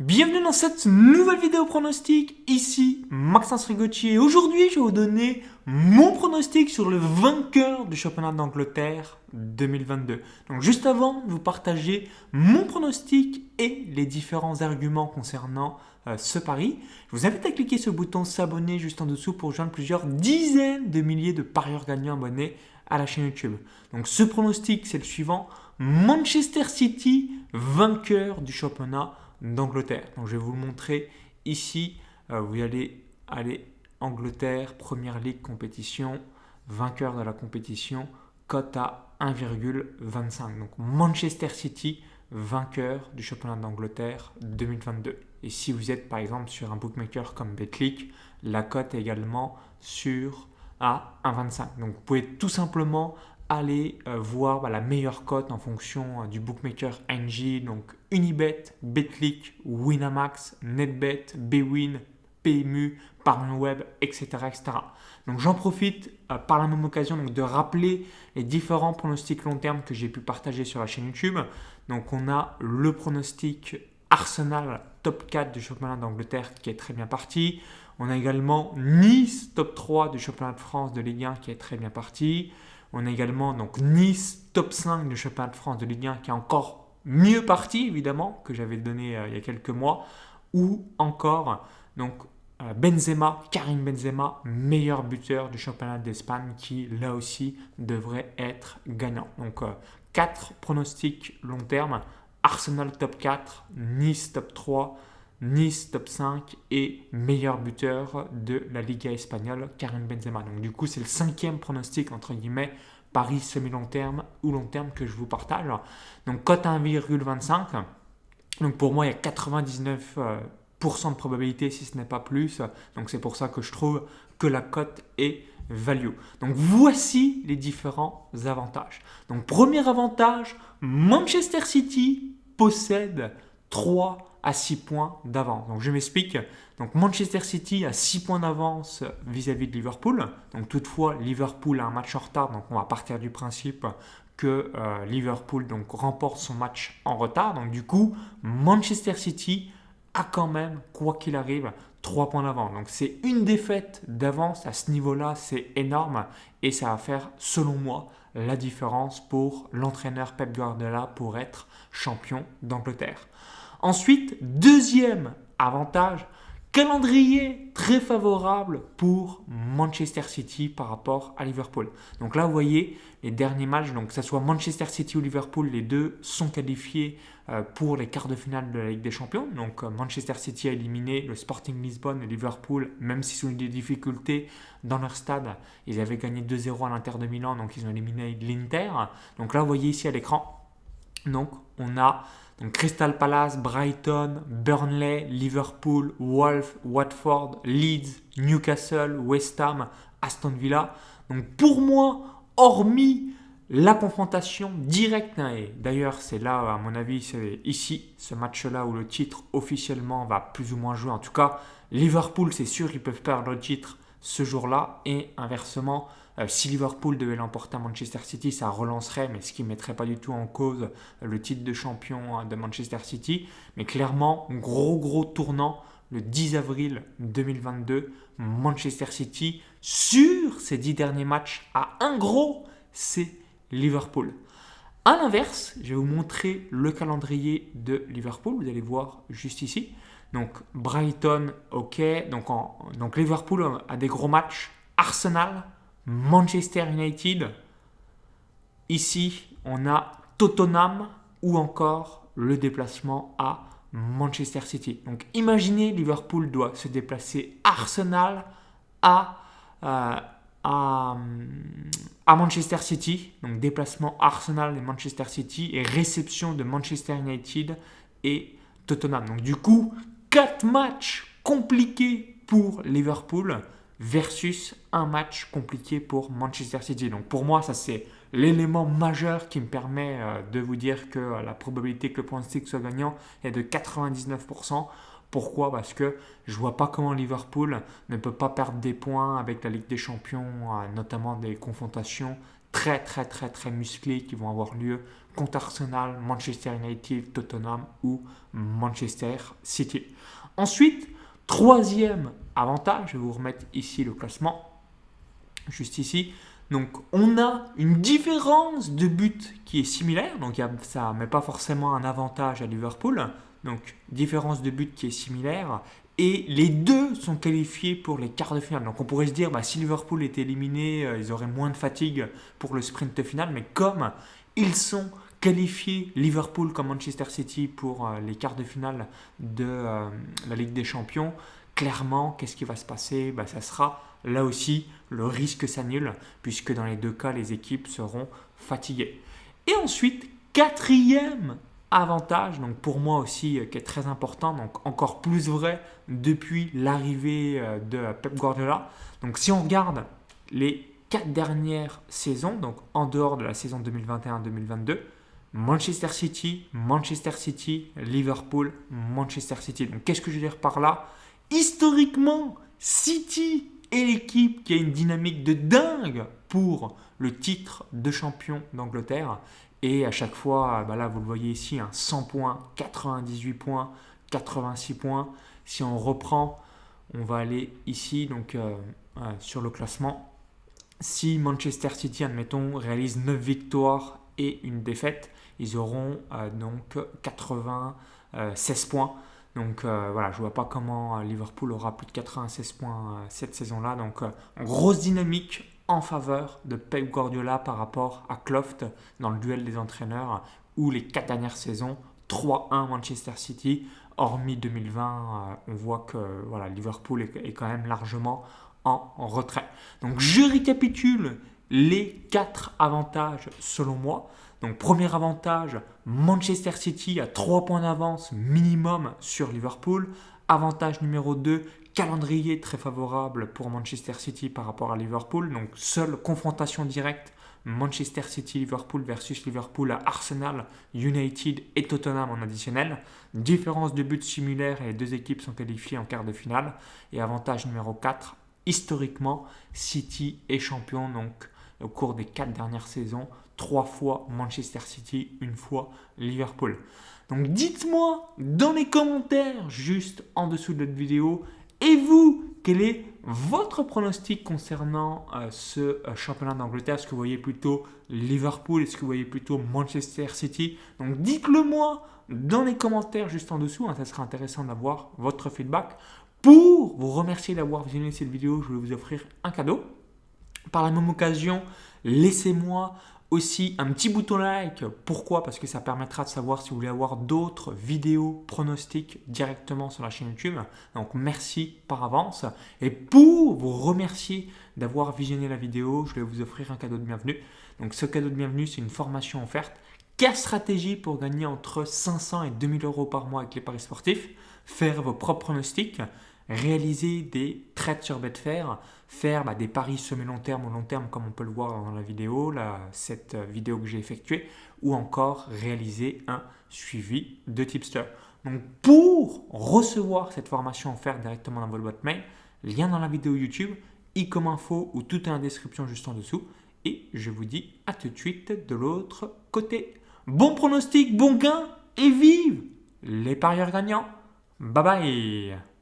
Bienvenue dans cette nouvelle vidéo pronostic, ici Maxence Rigotti et aujourd'hui je vais vous donner mon pronostic sur le vainqueur du championnat d'Angleterre 2022. Donc juste avant de vous partager mon pronostic et les différents arguments concernant ce pari, je vous invite à cliquer sur le bouton s'abonner juste en dessous pour rejoindre plusieurs dizaines de milliers de parieurs gagnants abonnés à la chaîne YouTube. Donc ce pronostic c'est le suivant, Manchester City vainqueur du championnat d'Angleterre. Donc je vais vous le montrer ici. Vous allez aller Angleterre, Première Ligue compétition, vainqueur de la compétition, cote à 1,25. Donc Manchester City, vainqueur du championnat d'Angleterre 2022. Et si vous êtes par exemple sur un bookmaker comme Betclic, la cote est également sur à 1,25. Donc vous pouvez tout simplement aller voir la meilleure cote en fonction du bookmaker NG, donc Unibet, Betclic, Winamax, NetBet, Bwin, PMU, ParlWeb, etc., etc. Donc j'en profite par la même occasion donc, de rappeler les différents pronostics long terme que j'ai pu partager sur la chaîne YouTube. Donc on a le pronostic Arsenal top 4 du championnat d'Angleterre qui est très bien parti. On a également Nice top 3 du championnat de France de Ligue 1 qui est très bien parti. On a également donc Nice top 5 du championnat de France de Ligue 1 qui est encore mieux parti évidemment que j'avais donné il y a quelques mois. Ou encore donc Benzema, Karim Benzema, meilleur buteur du championnat d'Espagne qui là aussi devrait être gagnant. Donc 4 pronostics long terme, Arsenal top 4, Nice top 3, Nice top 5 et meilleur buteur de la Liga espagnole, Karim Benzema. Donc du coup, c'est le cinquième pronostic, entre guillemets, Paris semi-long terme ou long terme que je vous partage. Donc cote à 1,25. Donc pour moi, il y a 99% de probabilité, si ce n'est pas plus. Donc c'est pour ça que je trouve que la cote est value. Donc voici les différents avantages. Donc premier avantage, Manchester City possède 3 à 6 points d'avance. Donc je m'explique. Donc Manchester City a 6 points d'avance vis-à-vis de Liverpool. Donc toutefois, Liverpool a un match en retard. Donc on va partir du principe que Liverpool donc, remporte son match en retard. Donc du coup, Manchester City a quand même, quoi qu'il arrive, 3 points d'avance. Donc c'est une défaite d'avance à ce niveau-là, c'est énorme. Et ça va faire, selon moi, la différence pour l'entraîneur Pep Guardiola pour être champion d'Angleterre. Ensuite, deuxième avantage, calendrier très favorable pour Manchester City par rapport à Liverpool. Donc là, vous voyez, les derniers matchs, donc que ce soit Manchester City ou Liverpool, les deux sont qualifiés pour les quarts de finale de la Ligue des Champions. Donc Manchester City a éliminé le Sporting Lisbonne et Liverpool, même s'ils ont eu des difficultés dans leur stade. Ils avaient gagné 2-0 à l'Inter de Milan, donc ils ont éliminé l'Inter. Donc là, vous voyez ici à l'écran, donc on a donc Crystal Palace, Brighton, Burnley, Liverpool, Wolves, Watford, Leeds, Newcastle, West Ham, Aston Villa. Donc pour moi, hormis la confrontation directe, et d'ailleurs c'est là à mon avis, c'est ici, ce match-là où le titre officiellement va plus ou moins jouer. En tout cas, Liverpool c'est sûr ils peuvent perdre le titre ce jour-là et inversement, si Liverpool devait l'emporter à Manchester City, ça relancerait, mais ce qui ne mettrait pas du tout en cause le titre de champion de Manchester City. Mais clairement, gros tournant le 10 avril 2022, Manchester City, sur ses 10 derniers matchs, à un gros, c'est Liverpool. A l'inverse, je vais vous montrer le calendrier de Liverpool, vous allez voir juste ici. Donc Brighton, ok. Donc Liverpool a des gros matchs. Arsenal, Manchester United. Ici, on a Tottenham ou encore le déplacement à Manchester City. Donc imaginez, Liverpool doit se déplacer Arsenal à, euh, à, à Manchester City. Donc déplacement Arsenal et Manchester City et réception de Manchester United et Tottenham. Donc du coup, 4 matchs compliqués pour Liverpool versus un match compliqué pour Manchester City. Donc pour moi, ça c'est l'élément majeur qui me permet de vous dire que la probabilité que le pronostic soit gagnant est de 99%. Pourquoi? Parce que je ne vois pas comment Liverpool ne peut pas perdre des points avec la Ligue des Champions, notamment des confrontations très musclées qui vont avoir lieu contre Arsenal, Manchester United, Tottenham ou Manchester City. Ensuite, troisième avantage, je vais vous remettre ici le classement, juste ici. Donc, on a une différence de but qui est similaire. Donc, ça ne met pas forcément un avantage à Liverpool. Donc, différence de but qui est similaire. Et les deux sont qualifiés pour les quarts de finale. Donc, on pourrait se dire, si Liverpool était éliminé, ils auraient moins de fatigue pour le sprint final. Mais comme ils sont qualifiés, Liverpool comme Manchester City, pour les quarts de finale de la Ligue des Champions, clairement, qu'est-ce qui va se passer? Ça sera là aussi, le risque s'annule, puisque dans les deux cas, les équipes seront fatiguées. Et ensuite, quatrième avantage, donc pour moi aussi, qui est très important, donc encore plus vrai depuis l'arrivée de Pep Guardiola. Donc si on regarde les 4 dernières saisons, donc en dehors de la saison 2021-2022, Manchester City, Liverpool, Manchester City. Donc qu'est-ce que je veux dire par là? Historiquement, City est l'équipe qui a une dynamique de dingue pour le titre de champion d'Angleterre. Et à chaque fois, là vous le voyez ici, 100 points, 98 points, 86 points. Si on reprend, on va aller ici donc, sur le classement. Si Manchester City, admettons, réalise 9 victoires et une défaite, ils auront donc 96 points. Donc je ne vois pas comment Liverpool aura plus de 96 points cette saison-là. Donc grosse dynamique en faveur de Pep Guardiola par rapport à Klopp dans le duel des entraîneurs, où les 4 dernières saisons, 3-1 Manchester City, hormis 2020, on voit que Liverpool est quand même largement en retrait. Donc je récapitule les 4 avantages selon moi. Donc premier avantage, Manchester City a 3 points d'avance minimum sur Liverpool. Avantage numéro 2, calendrier très favorable pour Manchester City par rapport à Liverpool. Donc seule confrontation directe, Manchester City-Liverpool versus Liverpool à Arsenal, United et Tottenham en additionnel. Différence de but similaire et les deux équipes sont qualifiées en quart de finale. Et avantage numéro 4, historiquement, City est champion donc au cours des 4 dernières saisons. 3 fois Manchester City, 1 fois Liverpool. Donc dites-moi dans les commentaires juste en dessous de notre vidéo, et vous, quel est votre pronostic concernant ce championnat d'Angleterre? Est-ce que vous voyez plutôt Liverpool? Est-ce que vous voyez plutôt Manchester City? Donc dites-le moi dans les commentaires juste en dessous, ça sera intéressant d'avoir votre feedback. Pour vous remercier d'avoir visionné cette vidéo, je vais vous offrir un cadeau. Par la même occasion, laissez-moi aussi un petit bouton like. Pourquoi? Parce que ça permettra de savoir si vous voulez avoir d'autres vidéos pronostics directement sur la chaîne YouTube. Donc merci par avance. Et pour vous remercier d'avoir visionné la vidéo, je vais vous offrir un cadeau de bienvenue. Donc ce cadeau de bienvenue, c'est une formation offerte. 4 stratégies pour gagner entre 500 et 2000 euros par mois avec les paris sportifs. Faire vos propres pronostics. Réaliser des trades sur Betfair, faire des paris semi-long terme ou long terme comme on peut le voir dans la vidéo, cette vidéo que j'ai effectuée, ou encore réaliser un suivi de tipster. Donc pour recevoir cette formation offerte directement dans votre boîte mail, lien dans la vidéo YouTube, i comme info ou tout est en description juste en dessous. Et je vous dis à tout de suite de l'autre côté. Bon pronostic, bon gain et vive les parieurs gagnants. Bye bye.